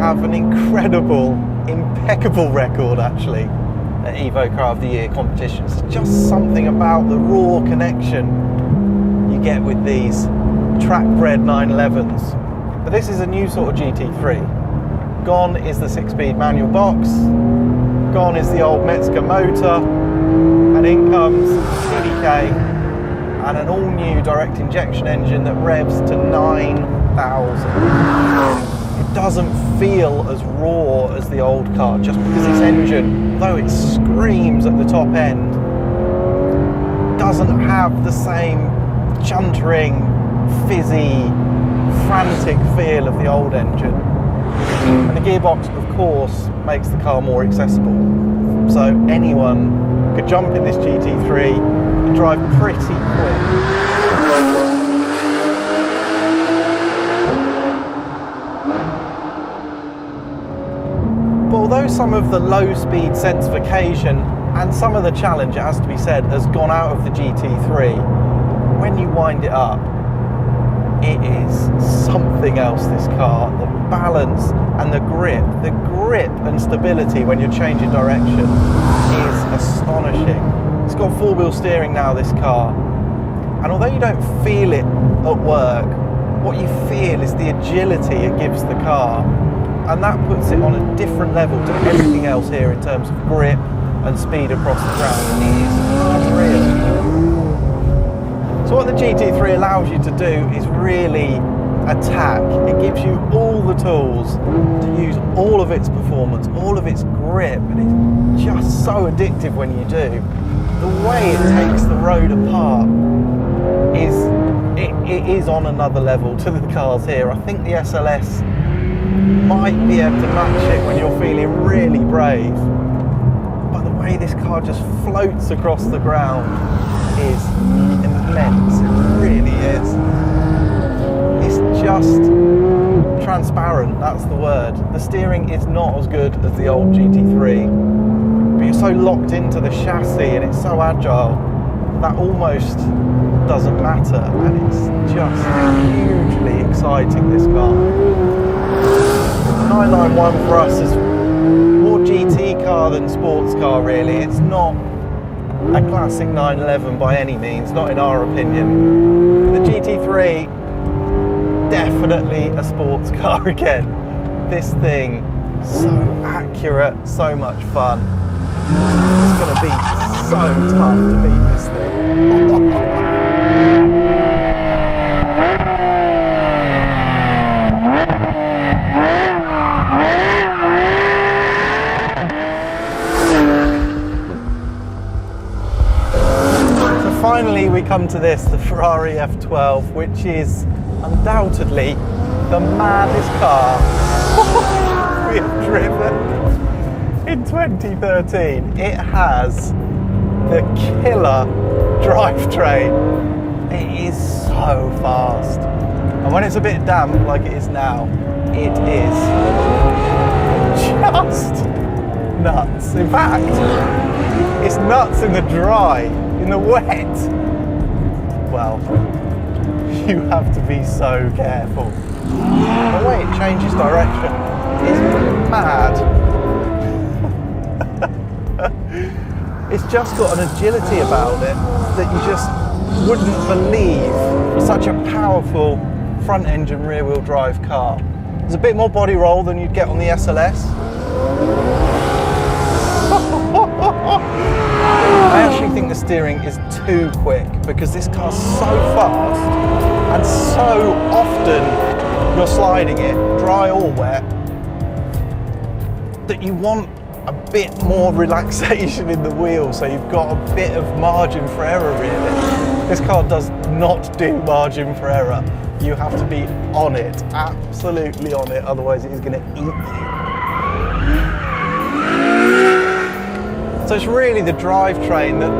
have an incredible, impeccable record actually at Evo Car of the Year competitions. There's just something about the raw connection you get with these track-bred 911s. But this is a new sort of GT3. Gone is the 6-speed manual box, gone is the old Metzger motor, and in comes CDK and an all-new direct injection engine that revs to 9,000. It doesn't feel as raw as the old car just because this engine, though it screams at the top end, doesn't have the same chuntering, fizzy, frantic feel of the old engine. And the gearbox, of course, makes the car more accessible. So anyone could jump in this GT3 and drive pretty quick. But although some of the low-speed sense of occasion and some of the challenge, it has to be said, has gone out of the GT3, when you wind it up, it is something else, this car. The balance and the grip and stability when you're changing direction is astonishing. It's got 4-wheel steering now, this car, and although you don't feel it at work, what you feel is the agility it gives the car, and that puts it on a different level to everything else here in terms of grip and speed across the ground. It is unreal. So what the GT3 allows you to do is really attack. It gives you all the tools to use all of its performance, all of its grip, and it's just so addictive when you do. The way it takes the road apart it is on another level to the cars here. I think the SLS might be able to match it when you're feeling really brave, but the way this car just floats across the ground is immense. It really is. It's just transparent, that's the word. The steering is not as good as the old GT3, but you're so locked into the chassis and it's so agile that almost doesn't matter, and it's just hugely exciting, this car. 991 for us is more GT car than sports car really. It's not a classic 911 by any means, not in our opinion. The GT3, definitely a sports car again. This thing, so accurate, so much fun. It's going to be so tough to beat this thing. Finally we come to this, the Ferrari F12, which is undoubtedly the maddest car we have driven in 2013. It has the killer drivetrain. It is so fast, and when it's a bit damp like it is now, it is just nuts. In fact, it's nuts in the dry. In the wet, well, you have to be so careful. The way it changes direction is mad. It's just got an agility about it that you just wouldn't believe for such a powerful front engine rear wheel drive car. There's a bit more body roll than you'd get on the SLS. I actually think the steering is too quick because this car's so fast, and so often you're sliding it, dry or wet, that you want a bit more relaxation in the wheel, so you've got a bit of margin for error really. This car does not do margin for error. You have to be on it, absolutely on it, otherwise it is going to eat you. So it's really the drivetrain that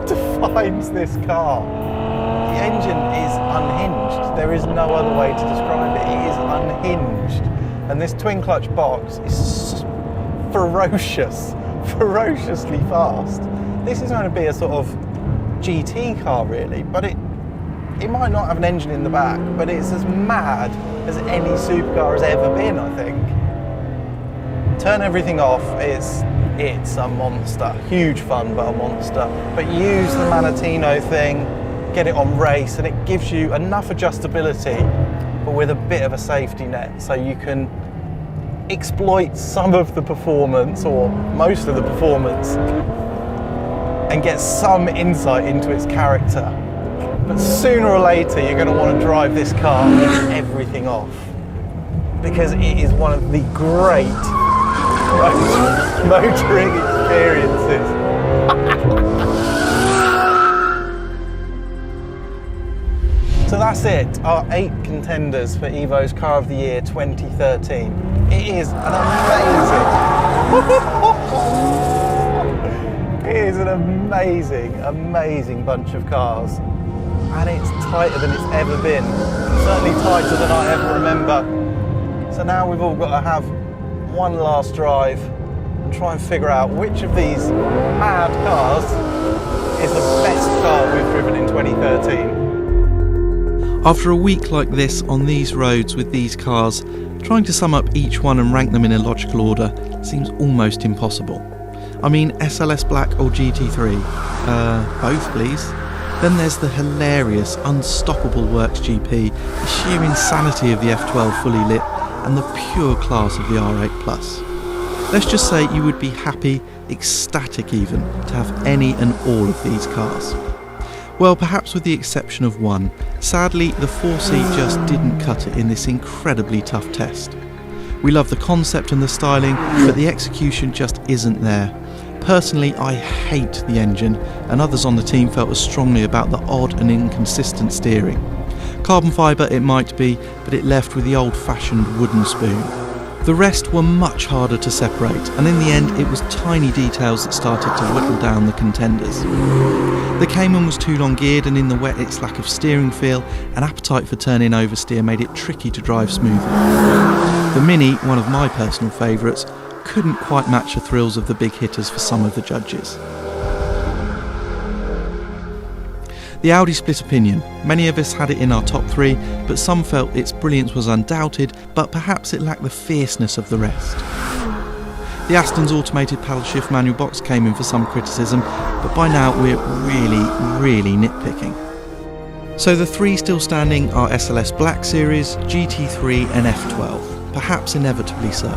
defines this car. The engine is unhinged. There is no other way to describe it. It is unhinged. And this twin clutch box is ferociously fast. This is going to be a sort of GT car really, but it It might not have an engine in the back, but it's as mad as any supercar has ever been, I think. Turn everything off, it's a monster. Huge fun, but a monster. But use the Manatino thing, get it on race, and it gives you enough adjustability, but with a bit of a safety net, so you can exploit some of the performance, or most of the performance, and get some insight into its character. But sooner or later, you're going to want to drive this car with everything off, because it is one of the great motoring experiences. So that's it, our 8 contenders for Evo's Car of the Year 2013. It is an amazing bunch of cars. And it's tighter than it's ever been. Certainly tighter than I ever remember. So now we've all got to have one last drive and try and figure out which of these mad cars is the best car we've driven in 2013. After a week like this on these roads with these cars, trying to sum up each one and rank them in a logical order seems almost impossible. I mean, SLS Black or GT3? Both please. Then there's the hilarious, unstoppable Works GP, the sheer insanity of the F12 fully lit, and the pure class of the R8 Plus. Let's just say you would be happy, ecstatic even, to have any and all of these cars. Well, perhaps with the exception of one. Sadly, the 4C just didn't cut it in this incredibly tough test. We love the concept and the styling, but the execution just isn't there. Personally, I hate the engine, and others on the team felt as strongly about the odd and inconsistent steering. Carbon fibre it might be, but it left with the old-fashioned wooden spoon. The rest were much harder to separate, and in the end it was tiny details that started to whittle down the contenders. The Cayman was too long geared, and in the wet its lack of steering feel and appetite for turn-in oversteer made it tricky to drive smoothly. The Mini, one of my personal favourites, couldn't quite match the thrills of the big hitters for some of the judges. The Audi split opinion. Many of us had it in our top 3, but some felt its brilliance was undoubted, but perhaps it lacked the fierceness of the rest. The Aston's automated paddle shift manual box came in for some criticism, but by now we're really nitpicking. So the 3 still standing are SLS Black Series, GT3 and F12, perhaps inevitably so.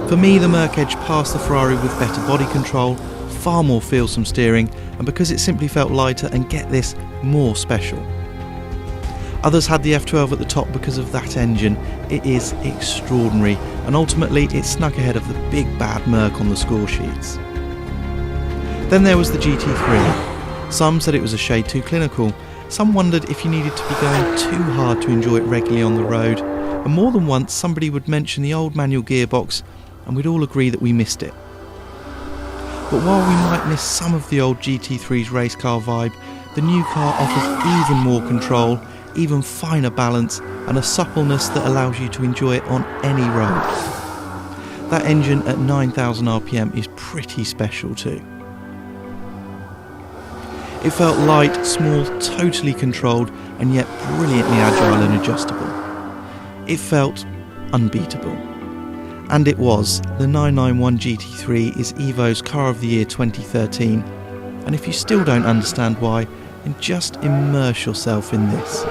For me, the Merc Edge passed the Ferrari with better body control, far more feelsome steering, and because it simply felt lighter and, get this, more special. Others had the F12 at the top because of that engine. It is extraordinary, and ultimately it snuck ahead of the big bad Merc on the score sheets. Then there was the GT3. Some said it was a shade too clinical. Some wondered if you needed to be going too hard to enjoy it regularly on the road, and more than once somebody would mention the old manual gearbox, and we'd all agree that we missed it. But while we might miss some of the old GT3's race car vibe, the new car offers even more control, even finer balance, and a suppleness that allows you to enjoy it on any road. That engine at 9,000 RPM is pretty special too. It felt light, small, totally controlled, and yet brilliantly agile and adjustable. It felt unbeatable. And it was. The 991 GT3 is Evo's Car of the Year 2013, and if you still don't understand why, then just immerse yourself in this.